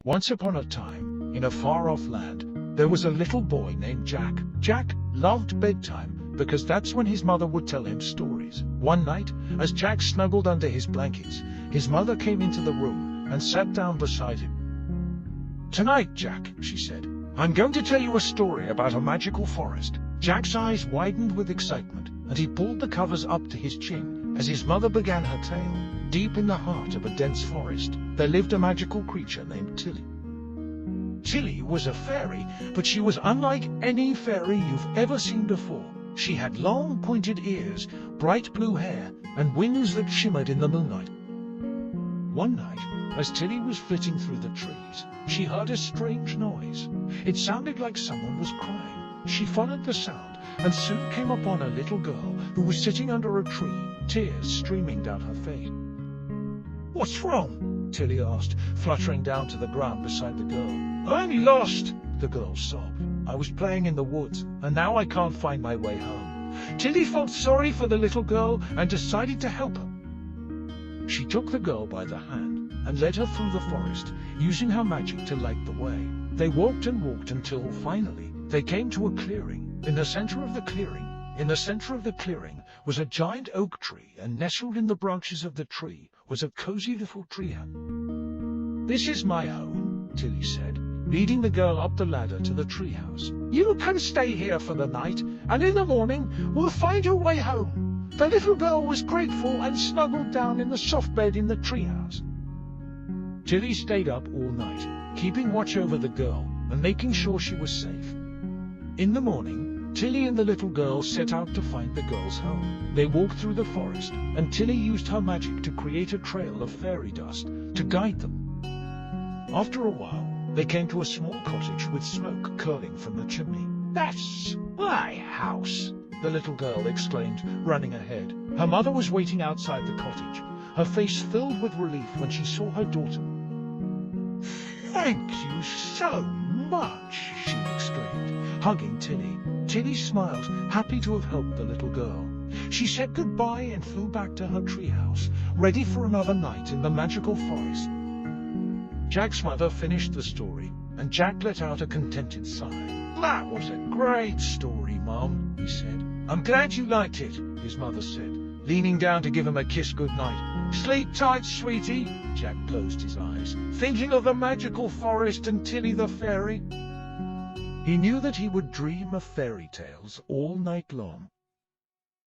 Once upon a time, in a far-off land, there was a little boy named Jack. Jack loved bedtime because that's when his mother would tell him stories. One night, as Jack snuggled under his blankets, his mother came into the room and sat down beside him. "Tonight, Jack," she said, "I'm going to tell you a story about a magical forest." Jack's eyes widened with excitement, and he pulled the covers up to his chin as his mother began her tale. Deep in the heart of a dense forest, there lived a magical creature named Tilly. Tilly was a fairy, but she was unlike any fairy you've ever seen before. She had long pointed ears, bright blue hair, and wings that shimmered in the moonlight. One night, as Tilly was flitting through the trees, she heard a strange noise. It sounded like someone was crying. She followed the sound and soon came upon a little girl who was sitting under a tree, tears streaming down her face. "What's wrong?" Tilly asked, fluttering down to the ground beside the girl. "I'm lost," the girl sobbed. "I was playing in the woods, and now I can't find my way home." Tilly felt sorry for the little girl and decided to help her. She took the girl by the hand and led her through the forest, using her magic to light the way. They walked and walked until finally they came to a clearing. In the center of the clearing was a giant oak tree, and nestled in the branches of the tree was a cozy little treehouse. "This is my home," Tilly said, leading the girl up the ladder to the treehouse. "You can stay here for the night, and in the morning we'll find your way home." The little girl was grateful and snuggled down in the soft bed in the treehouse. Tilly stayed up all night, keeping watch over the girl and making sure she was safe. In the morning, Tilly and the little girl set out to find the girl's home. They walked through the forest, and Tilly used her magic to create a trail of fairy dust to guide them. After a while, they came to a small cottage with smoke curling from the chimney. "That's my house," the little girl exclaimed, running ahead. Her mother was waiting outside the cottage, her face filled with relief when she saw her daughter. "Thank you so much," she exclaimed, hugging Tilly. Tilly smiled, happy to have helped the little girl. She said goodbye and flew back to her treehouse, ready for another night in the magical forest. Jack's mother finished the story, and Jack let out a contented sigh. "That was a great story, Mom," he said. "I'm glad you liked it," his mother said, leaning down to give him a kiss goodnight. "Sleep tight, sweetie." Jack closed his eyes, thinking of the magical forest and Tilly the fairy. He knew that he would dream of fairy tales all night long.